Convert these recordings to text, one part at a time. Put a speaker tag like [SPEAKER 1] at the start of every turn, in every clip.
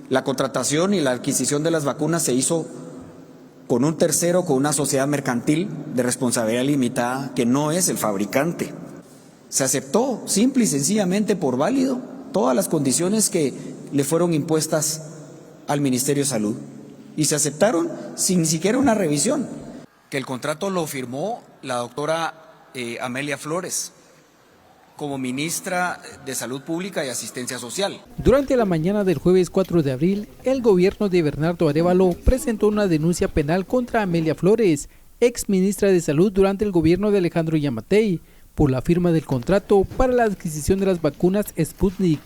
[SPEAKER 1] La contratación y la adquisición de las vacunas se hizo con un tercero, con una sociedad mercantil de responsabilidad limitada que no es el fabricante. Se aceptó simple y sencillamente por válido todas las condiciones que le fueron impuestas al Ministerio de Salud y se aceptaron sin ni siquiera una revisión. Que el contrato lo firmó la doctora Amelia Flores como ministra de Salud Pública y Asistencia Social.
[SPEAKER 2] Durante la mañana del jueves 4 de abril, el gobierno de Bernardo Arévalo presentó una denuncia penal contra Amelia Flores, ex ministra de Salud durante el gobierno de Alejandro Yamatei, por la firma del contrato para la adquisición de las vacunas Sputnik.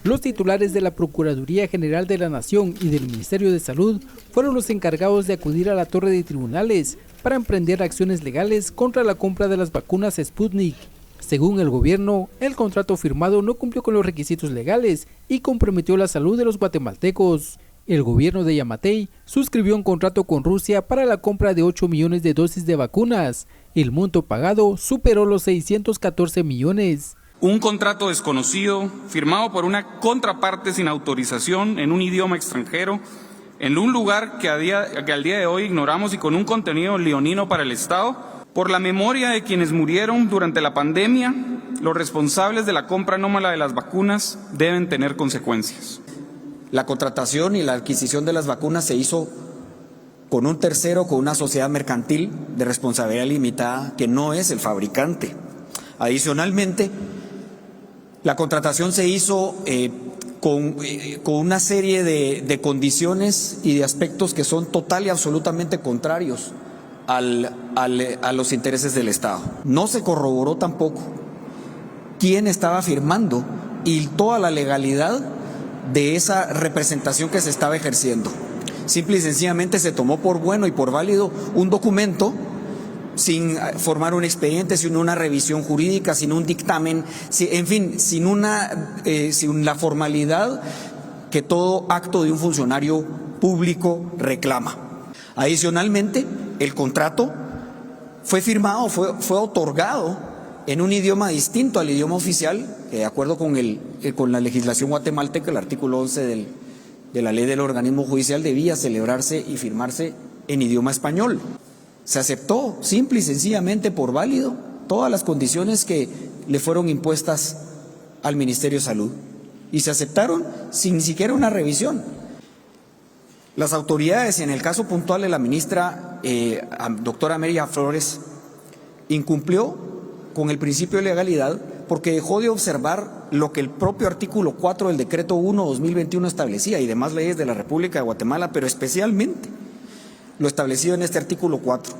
[SPEAKER 2] Los titulares de la Procuraduría General de la Nación y del Ministerio de Salud fueron los encargados de acudir a la torre de tribunales para emprender acciones legales contra la compra de las vacunas Sputnik. Según el gobierno, el contrato firmado no cumplió con los requisitos legales y comprometió la salud de los guatemaltecos. El gobierno de Yamatei suscribió un contrato con Rusia para la compra de 8 millones de dosis de vacunas. El monto pagado superó los 614 millones.
[SPEAKER 3] Un contrato desconocido, firmado por una contraparte sin autorización en un idioma extranjero, en un lugar que al día de hoy ignoramos y con un contenido leonino para el Estado. Por la memoria de quienes murieron durante la pandemia, los responsables de la compra anómala de las vacunas deben tener consecuencias.
[SPEAKER 1] La contratación y la adquisición de las vacunas se hizo con un tercero, con una sociedad mercantil de responsabilidad limitada que no es el fabricante. Adicionalmente, la contratación se hizo con una serie de condiciones y de aspectos que son total y absolutamente contrarios a los intereses del Estado. No se corroboró tampoco quién estaba firmando y toda la legalidad de esa representación que se estaba ejerciendo. Simple y sencillamente se tomó por bueno y por válido un documento sin formar un expediente, sin una revisión jurídica, sin un dictamen, en fin, sin la formalidad que todo acto de un funcionario público reclama. Adicionalmente, el contrato fue firmado, fue otorgado en un idioma distinto al idioma oficial, de acuerdo con la legislación guatemalteca, el artículo 11 de la ley del organismo judicial debía celebrarse y firmarse en idioma español. Se aceptó simple y sencillamente por válido todas las condiciones que le fueron impuestas al Ministerio de Salud y se aceptaron sin ni siquiera una revisión. Las autoridades, en el caso puntual de la ministra doctora Amelia Flores, incumplió con el principio de legalidad porque dejó de observar lo que el propio artículo 4 del decreto 1/2021 establecía y demás leyes de la República de Guatemala, pero especialmente lo establecido en este artículo 4.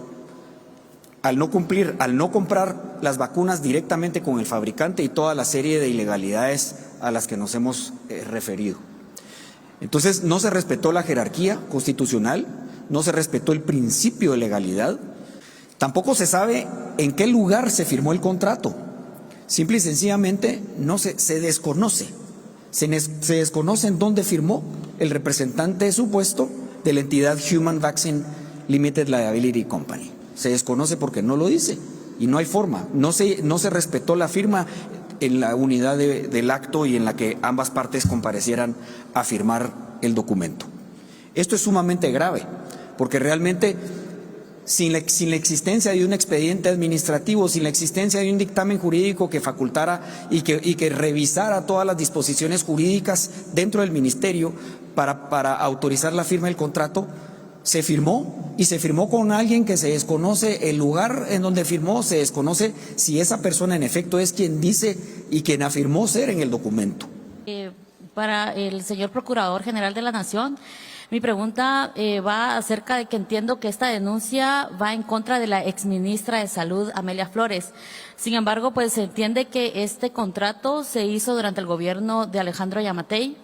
[SPEAKER 1] Al no comprar las vacunas directamente con el fabricante y toda la serie de ilegalidades a las que nos hemos referido. Entonces, no se respetó la jerarquía constitucional, no se respetó el principio de legalidad, tampoco se sabe en qué lugar se firmó el contrato. Simple y sencillamente se desconoce. Se desconoce en dónde firmó el representante supuesto de la entidad Human Vaccine Limited Liability Company. Se desconoce porque no lo dice y no hay forma. No se respetó la firma en la unidad del acto y en la que ambas partes comparecieran a firmar el documento. Esto es sumamente grave porque realmente sin la existencia de un expediente administrativo, sin la existencia de un dictamen jurídico que facultara y que revisara todas las disposiciones jurídicas dentro del ministerio para autorizar la firma del contrato, se firmó y se firmó con alguien que se desconoce el lugar en donde firmó, se desconoce si esa persona en efecto es quien dice y quien afirmó ser en el documento.
[SPEAKER 4] Para el señor Procurador General de la Nación, mi pregunta va acerca de que entiendo que esta denuncia va en contra de la exministra de Salud, Amelia Flores. Sin embargo, pues se entiende que este contrato se hizo durante el gobierno de Alejandro Yamatei.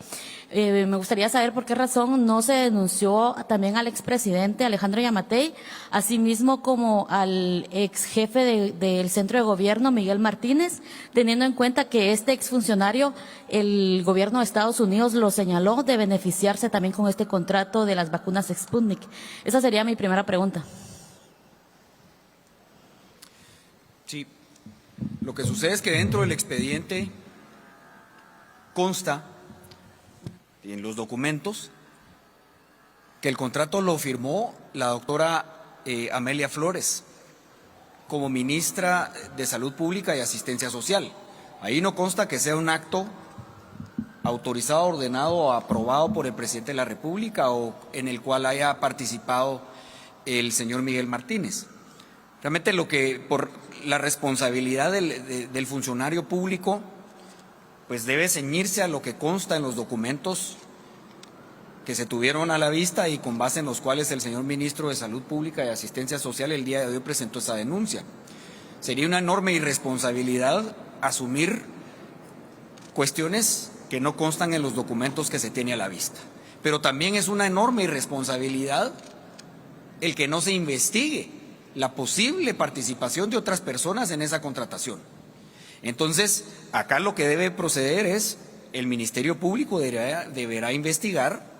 [SPEAKER 4] Me gustaría saber por qué razón no se denunció también al expresidente Alejandro Yamatei, asimismo como al ex jefe del centro de gobierno, Miguel Martínez, teniendo en cuenta que este exfuncionario, el gobierno de Estados Unidos lo señaló de beneficiarse también con este contrato de las vacunas Sputnik. Esa sería mi primera pregunta.
[SPEAKER 1] Sí, lo que sucede es que dentro del expediente consta en los documentos que el contrato lo firmó la doctora Amelia Flores como ministra de Salud Pública y Asistencia Social. Ahí no consta que sea un acto autorizado, ordenado o aprobado por el presidente de la República o en el cual haya participado el señor Miguel Martínez. Realmente por la responsabilidad del funcionario público, pues debe ceñirse a lo que consta en los documentos que se tuvieron a la vista y con base en los cuales el señor ministro de Salud Pública y Asistencia Social el día de hoy presentó esa denuncia. Sería una enorme irresponsabilidad asumir cuestiones que no constan en los documentos que se tiene a la vista. Pero también es una enorme irresponsabilidad el que no se investigue la posible participación de otras personas en esa contratación. Entonces, acá lo que debe proceder es, el Ministerio Público deberá investigar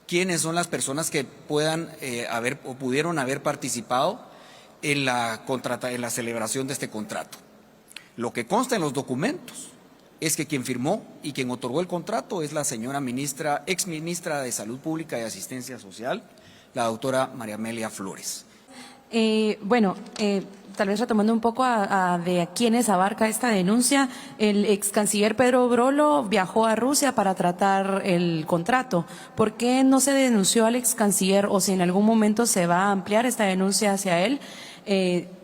[SPEAKER 1] quiénes son las personas que puedan haber o pudieron haber participado en la celebración de este contrato. Lo que consta en los documentos es que quien firmó y quien otorgó el contrato es la señora ex ministra de Salud Pública y Asistencia Social, la doctora María Amelia Flores.
[SPEAKER 5] Tal vez retomando un poco de a quiénes abarca esta denuncia, el ex canciller Pedro Brolo viajó a Rusia para tratar el contrato. ¿Por qué no se denunció al ex canciller o si en algún momento se va a ampliar esta denuncia hacia él?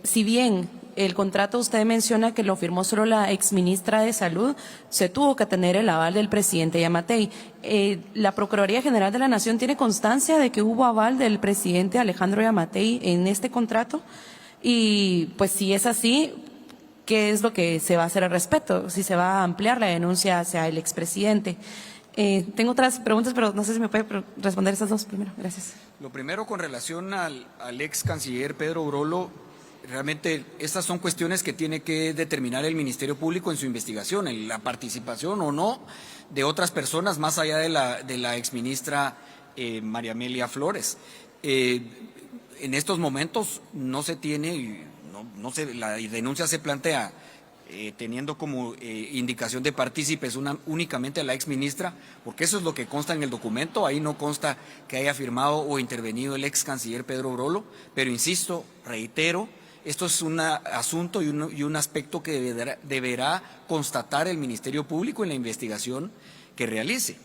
[SPEAKER 5] Si bien el contrato usted menciona que lo firmó solo la exministra de Salud, se tuvo que tener el aval del presidente Yamatei. ¿La Procuraduría General de la Nación tiene constancia de que hubo aval del presidente Alejandro Yamatei en este contrato? Y pues si es así, ¿qué es lo que se va a hacer al respecto? Si se va a ampliar la denuncia hacia el expresidente. Tengo otras preguntas, pero no sé si me puede responder estas dos primero. Gracias.
[SPEAKER 1] Lo primero, con relación al ex canciller Pedro Brolo, realmente estas son cuestiones que tiene que determinar el Ministerio Público en su investigación, en la participación o no de otras personas más allá de la exministra María Amelia Flores. En estos momentos no se tiene, la denuncia se plantea teniendo como indicación de partícipes únicamente a la exministra, porque eso es lo que consta en el documento. Ahí no consta que haya firmado o intervenido el ex canciller Pedro Brolo, pero insisto, reitero, esto es un asunto y un aspecto que deberá constatar el Ministerio Público en la investigación que realice.